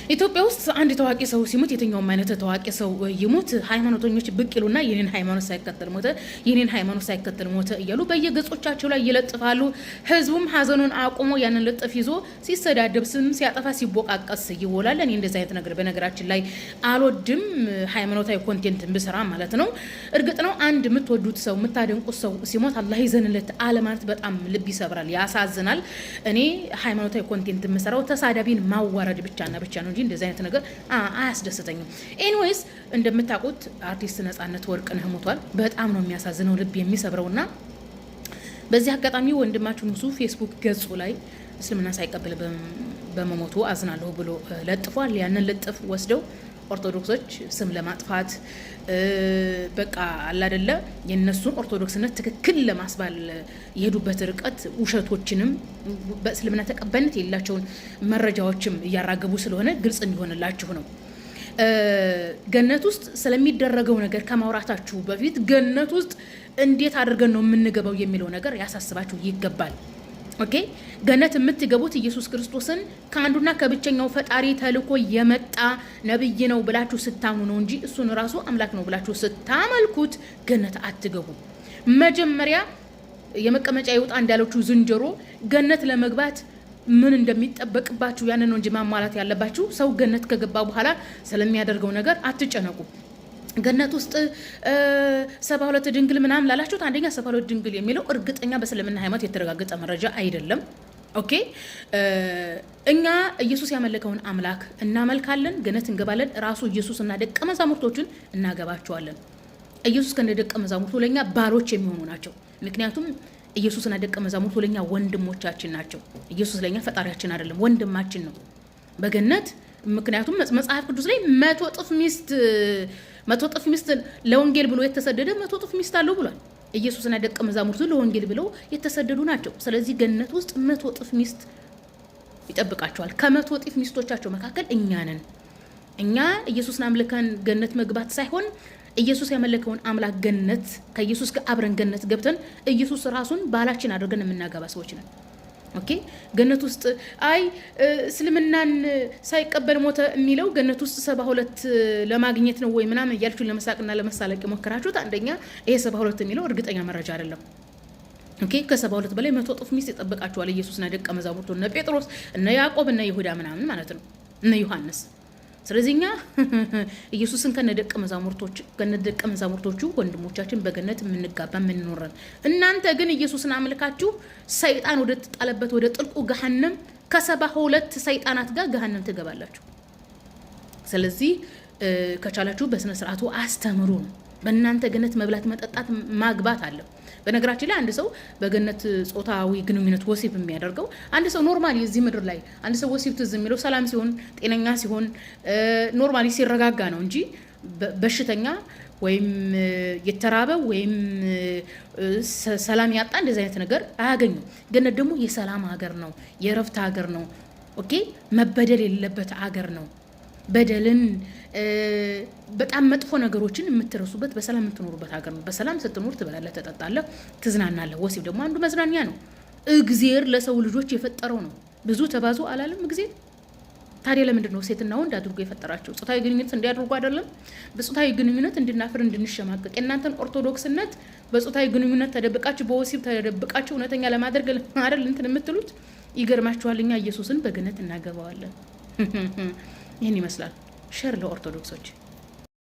ኢትዮጵያ ውስጥ አንድ ታዋቂ ሰው ሲሞት የትኛውም አይነት ታዋቂ ሰው ይሞት ሃይማኖተኞች ብቅ ይሉና የኔን ሃይማኖት ሳይከተል ሞተ እያሉ በየገጾቻቸው ላይ ይለጥፋሉ። ህዝቡም ሀዘኑን አቁሞ ያንን ልጥፍ ይዞ ሲሰዳደብ ስም ሲያጠፋ ሲቦቃቀስ ይውላል። እኔ እንደዚህ አይነት ነገር በነገራችን ላይ አልወድም፣ ሃይማኖታዊ ኮንቴንት ብሰራ ማለት ነው። እርግጥ ነው አንድ የምትወዱት ሰው የምታደንቁት ሰው ሲሞት አላህ ይዘንለት አለ ማለት በጣም ልብ ይሰብራል፣ ያሳዝናል። እኔ ሃይማኖታዊ ኮንቴንት የምሰራው ተሳዳቢን ማዋረድ ብቻና ብቻ ነው እንጂ እንደዚህ አይነት ነገር አያስደስተኝም። ኤኒዌይስ እንደምታውቁት አርቲስት ነጻነት ወርቅነህ ሞቷል። በጣም ነው የሚያሳዝነው፣ ልብ የሚሰብረውና በዚህ አጋጣሚ ወንድማችን ሙሱ ፌስቡክ ገጹ ላይ እስልምና ሳይቀበል በመሞቱ አዝናለሁ ብሎ ለጥፏል። ያንን ልጥፍ ወስደው ኦርቶዶክሶች ስም ለማጥፋት በቃ አላ አይደለ የነሱን ኦርቶዶክስነት ትክክል ለማስባል የሄዱበት ርቀት ውሸቶችንም በእስልምና ተቀባይነት የሌላቸውን መረጃዎችም እያራገቡ ስለሆነ ግልጽ እንዲሆንላችሁ ነው። ገነት ውስጥ ስለሚደረገው ነገር ከማውራታችሁ በፊት ገነት ውስጥ እንዴት አድርገን ነው የምንገባው የሚለው ነገር ያሳስባችሁ ይገባል። ኦኬ፣ ገነት የምትገቡት ኢየሱስ ክርስቶስን ከአንዱና ከብቸኛው ፈጣሪ ተልኮ የመጣ ነብይ ነው ብላችሁ ስታምኑ ነው እንጂ እሱን ራሱ አምላክ ነው ብላችሁ ስታመልኩት ገነት አትገቡ። መጀመሪያ የመቀመጫ ይውጣ እንዳለችው ዝንጀሮ ገነት ለመግባት ምን እንደሚጠበቅባችሁ ያንን ነው እንጂ ማሟላት ያለባችሁ። ሰው ገነት ከገባ በኋላ ስለሚያደርገው ነገር አትጨነቁ። ገነት ውስጥ 72 ድንግል ምናምን ላላችሁት አንደኛ 72 ድንግል የሚለው እርግጠኛ በእስልምና ሃይማኖት የተረጋገጠ መረጃ አይደለም። ኦኬ፣ እኛ ኢየሱስ ያመለከውን አምላክ እናመልካለን፣ ገነት እንገባለን። ራሱ ኢየሱስና ደቀ መዛሙርቶቹን እናገባቸዋለን። ኢየሱስ ከነ ደቀ መዛሙርቱ ለኛ ባሮች የሚሆኑ ናቸው። ምክንያቱም ኢየሱስና ደቀ መዛሙርቱ ለኛ ወንድሞቻችን ናቸው። ኢየሱስ ለኛ ፈጣሪያችን አይደለም፣ ወንድማችን ነው በገነት። ምክንያቱም መጽሐፍ ቅዱስ ላይ 100 እጥፍ ሚስት ለወንጌል ብሎ የተሰደደ 100 እጥፍ ሚስት አለው ብሏል። ኢየሱስና ደቀ መዛሙርቱ ለወንጌል ብለው የተሰደዱ ናቸው። ስለዚህ ገነት ውስጥ 100 እጥፍ ሚስት ይጠብቃቸዋል። ከ100 እጥፍ ሚስቶቻቸው መካከል እኛ ነን። እኛ ኢየሱስን አምልከን ገነት መግባት ሳይሆን ኢየሱስ ያመለከውን አምላክ ገነት ከኢየሱስ ጋር አብረን ገነት ገብተን ኢየሱስ ራሱን ባላችን አድርገን የምናገባ ሰዎች ነን። ኦኬ፣ ገነት ውስጥ አይ እስልምናን ሳይቀበል ሞተ የሚለው ገነት ውስጥ 72 ለማግኘት ነው ወይ ምናምን እያልችሁ ለመሳቅና ለመሳለቅ የሞከራችሁት አንደኛ ይሄ 72 የሚለው እርግጠኛ መረጃ አይደለም። ኦኬ፣ ከ72 በላይ 100 እጥፍ ሚስት ይጠብቃቸዋል ኢየሱስና ደቀ መዛሙርቱ እነ ጴጥሮስ እነ ያዕቆብ እነ ይሁዳ ምናምን ማለት ነው፣ እነ ዮሐንስ። ስለዚህ እኛ ኢየሱስን ከነደቀ መዛሙርቶቹ ወንድሞቻችን በገነት የምንጋባ የምንኖረን። እናንተ ግን ኢየሱስን አምልካችሁ ሰይጣን ወደ ተጣለበት ወደ ጥልቁ ገሃነም ከ72 ሰይጣናት ጋር ገሃነም ትገባላችሁ። ስለዚህ ከቻላችሁ በስነ ስርዓቱ አስተምሩ ነው። በእናንተ ገነት መብላት መጠጣት ማግባት አለ። በነገራችን ላይ አንድ ሰው በገነት ጾታዊ ግንኙነት ወሲብ የሚያደርገው አንድ ሰው ኖርማሊ እዚህ ምድር ላይ አንድ ሰው ወሲብ ትዝ የሚለው ሰላም ሲሆን ጤነኛ ሲሆን ኖርማሊ ሲረጋጋ ነው እንጂ በሽተኛ ወይም የተራበ ወይም ሰላም ያጣ እንደዚህ አይነት ነገር አያገኙም። ገነት ደግሞ የሰላም ሀገር ነው፣ የረፍት ሀገር ነው። ኦኬ፣ መበደል የሌለበት ሀገር ነው። በደልን በጣም መጥፎ ነገሮችን የምትረሱበት በሰላም የምትኖሩበት ሀገር ነው። በሰላም ስትኖር ትበላለህ፣ ትጠጣለህ፣ ትዝናናለህ። ወሲብ ደግሞ አንዱ መዝናኛ ነው። እግዚአብሔር ለሰው ልጆች የፈጠረው ነው። ብዙ ተባዙ አላለም እግዚአብሔር? ታዲያ ለምንድን ነው ሴትና ወንድ አድርጎ የፈጠራቸው? ጾታዊ ግንኙነት እንዲያደርጉ አይደለም? በጾታዊ ግንኙነት እንድናፍር እንድንሸማቀቅ የእናንተን ኦርቶዶክስነት በጾታዊ ግንኙነት ተደብቃችሁ በወሲብ ተደብቃችሁ እውነተኛ ለማድረግ አይደል እንትን የምትሉት? ይገርማችኋል። እኛ ኢየሱስን በገነት እናገባዋለን። ይህን ይመስላል። ሸር ለኦርቶዶክሶች